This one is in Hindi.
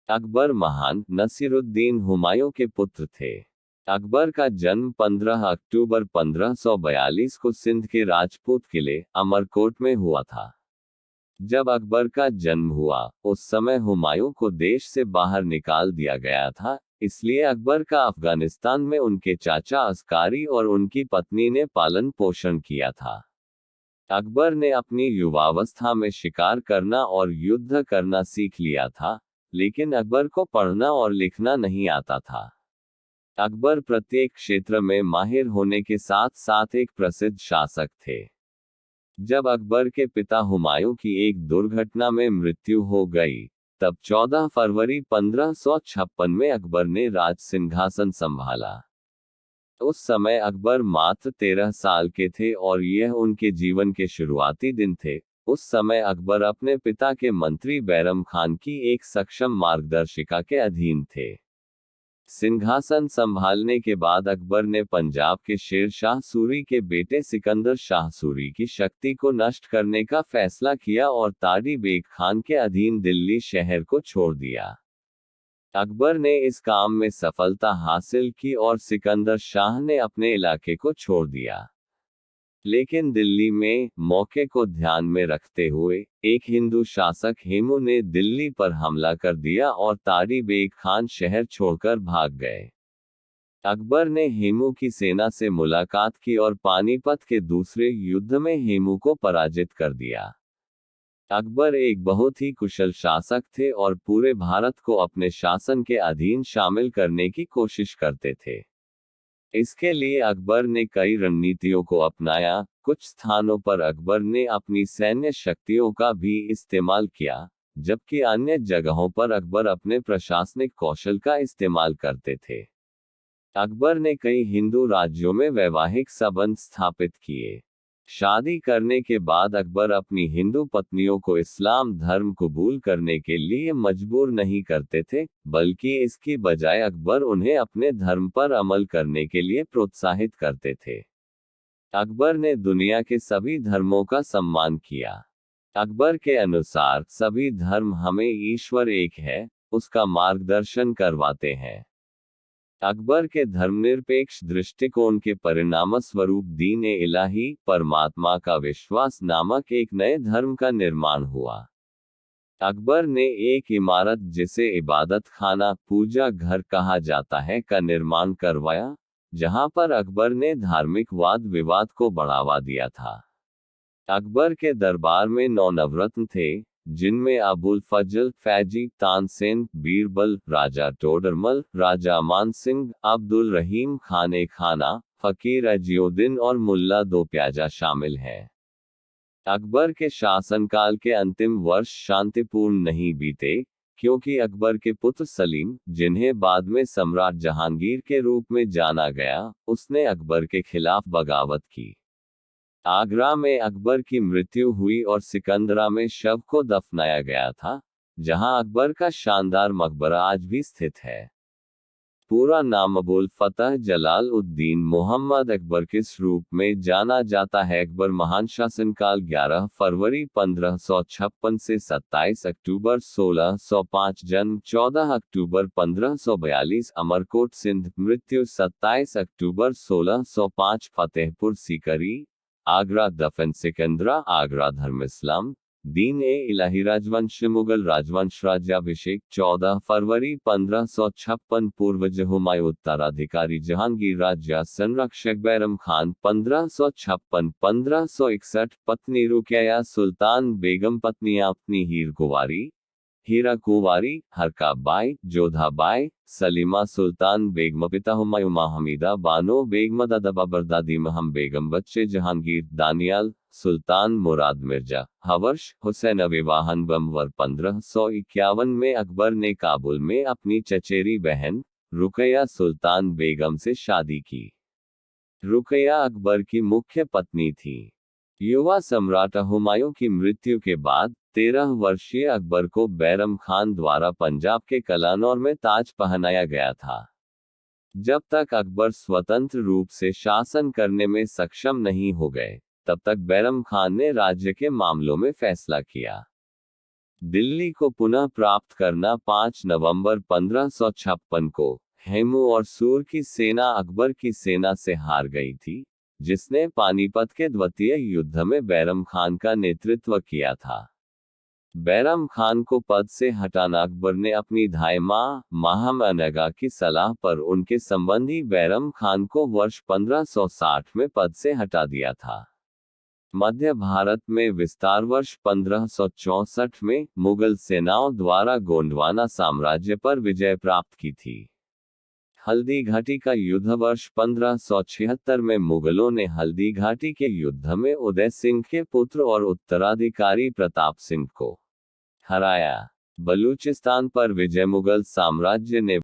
अकबर महान नसीरुद्दीन हुमायूं के पुत्र थे। अकबर का जन्म 15 अक्टूबर 1542 को सिंध के राजपूत किले अमरकोट में हुआ था। जब अकबर का जन्म हुआ, उस समय हुमायूं को देश से बाहर निकाल दिया गया था, इसलिए अकबर का अफगानिस्तान में उनके चाचा अस्कारी और उनकी पत्नी ने पालन पोषण किया था। अकबर ने अपनी युवावस्था में शिकार करना और युद्ध करना सीख लिया था, लेकिन अकबर को पढ़ना और लिखना नहीं आता था। अकबर प्रत्येक क्षेत्र में माहिर होने के साथ साथ एक प्रसिद्ध शासक थे। जब अकबर के पिता हुमायूं की एक दुर्घटना में मृत्यु हो गई, तब 14 फरवरी 1556 में अकबर ने राज सिंहासन संभाला। उस समय अकबर मात्र 13 साल के थे और यह उनके जीवन के शुरुआती दिन थे। उस समय अकबर अपने पिता के मंत्री बैरम खान की एक सक्षम मार्गदर्शिका के अधीन थे। सिंहासन संभालने के बाद अकबर ने पंजाब के शेर शाह सूरी के बेटे सिकंदर शाह सूरी की शक्ति को नष्ट करने का फैसला किया और तारी बेग खान के अधीन दिल्ली शहर को छोड़ दिया। अकबर ने इस काम में सफलता हासिल की और सिकंदर शाह ने अपने इलाके को छोड़ दिया। लेकिन दिल्ली में मौके को ध्यान में रखते हुए एक हिंदू शासक हेमू ने दिल्ली पर हमला कर दिया और तारी बेग खान शहर छोड़कर भाग गए। अकबर ने हेमू की सेना से मुलाकात की और पानीपत के दूसरे युद्ध में हेमू को पराजित कर दिया। अकबर एक बहुत ही कुशल शासक थे और पूरे भारत को अपने शासन के अधीन शामिल करने की कोशिश करते थे। इसके लिए अकबर ने कई रणनीतियों को अपनाया। कुछ स्थानों पर अकबर ने अपनी सैन्य शक्तियों का भी इस्तेमाल किया, जबकि अन्य जगहों पर अकबर अपने प्रशासनिक कौशल का इस्तेमाल करते थे। अकबर ने कई हिंदू राज्यों में वैवाहिक संबंध स्थापित किए। शादी करने के बाद अकबर अपनी हिंदू पत्नियों को इस्लाम धर्म कबूल करने के लिए मजबूर नहीं करते थे, बल्कि इसकी बजाय अकबर उन्हें अपने धर्म पर अमल करने के लिए प्रोत्साहित करते थे। अकबर ने दुनिया के सभी धर्मों का सम्मान किया। अकबर के अनुसार सभी धर्म हमें ईश्वर एक है, उसका मार्गदर्शन करवाते हैं। अकबर के धर्मनिरपेक्ष दृष्टिकोण के परिणामस्वरूप दीन-ए इलाही परमात्मा का विश्वास नामक एक नए धर्म का निर्माण हुआ। अकबर ने एक इमारत जिसे इबादत खाना पूजा घर कहा जाता है का निर्माण करवाया, जहां पर अकबर ने धार्मिक वाद विवाद को बढ़ावा दिया था। अकबर के दरबार में 9 नवरत्न थे, जिनमें अबुल फजल, फैजी, तानसेन, बीरबल, राजा टोडरमल, राजा मान सिंह, अब्दुल रहीम खाने खाना, फकीर अजियुद्दीन और मुल्ला दो प्याजा शामिल हैं। अकबर के शासनकाल के अंतिम वर्ष शांतिपूर्ण नहीं बीते, क्योंकि अकबर के पुत्र सलीम, जिन्हें बाद में सम्राट जहांगीर के रूप में जाना गया, उसने अकबर के खिलाफ बगावत की। आगरा में अकबर की मृत्यु हुई और सिकंदरा में शव को दफनाया गया था, जहां अकबर का शानदार मकबरा आज भी स्थित है। पूरा नाम अबुल फतह जलाल उद्दीन मोहम्मद अकबर किस रूप में जाना जाता है? अकबर महान शासनकाल 11 फरवरी 1556 से 27 अक्टूबर 1605, जन्म 14 अक्टूबर 1542, अमरकोट सिंध, मृत्यु 27 अक्टूबर 1605, फतेहपुर सीकरी, आगरा, दफन सिकंदरा, आगरा, धर्म इस्लाम, दीन-ए-इलाही राजवंश, मुगल राजवंश, राज्याभिषेक 14 फरवरी 1556, पूर्वज हुमायूं, उत्तराधिकारी जहांगीर, राज्य संरक्षक बैरम खान 1556-1561, पत्नी रुकैया सुल्तान बेगम, पत्नियां अपनी हीर कुंवारी, हीरा कुंवारी, हरका बाई, जोधा बाई, सलीमा सुल्तान बेगम, पिता हुमायूं, मां हमीदा बानो बेगम, दादा बाबरदादी महम बेगम, बच्चे जहांगीर, दानियाल, सुल्तान मुराद मिर्जा, हवर्ष, हुसैन। विवाहन नवंबर 1551 में अकबर ने काबुल में अपनी चचेरी बहन रुकैया सुल्तान बेगम से शादी की। रुकैया अकबर की मुख्य पत्नी थी। युवा सम्राट हुमायूं की मृत्यु के बाद 13 वर्षीय अकबर को बैरम खान द्वारा पंजाब के कलानौर में ताज पहनाया गया था। जब तक अकबर स्वतंत्र रूप से शासन करने में सक्षम नहीं हो गए, तब तक बैरम खान ने राज्य के मामलों में फैसला किया। दिल्ली को पुनः प्राप्त करना 5 नवंबर 1556 को हेमू और सूर की सेना अकबर की सेना से हार गई थी, जिसने पानीपत के द्वितीय युद्ध में बैरम खान का नेतृत्व किया था। बैरम खान को पद से हटाना अकबर ने अपनी धायमा माहम अनगा की सलाह पर उनके संबंधी बैरम खान को वर्ष 1560 में पद से हटा दिया था। मध्य भारत में विस्तार वर्ष 1564 में मुगल सेनाओं द्वारा गोंडवाना साम्राज्य पर विजय प्राप्त की थी। हल्दी घाटी का युद्ध वर्ष 1576 में मुगलों ने हल्दी घाटी के युद्ध में उदय सिंह के पुत्र और उत्तराधिकारी प्रताप सिंह को हराया। बलूचिस्तान पर विजय मुगल साम्राज्य ने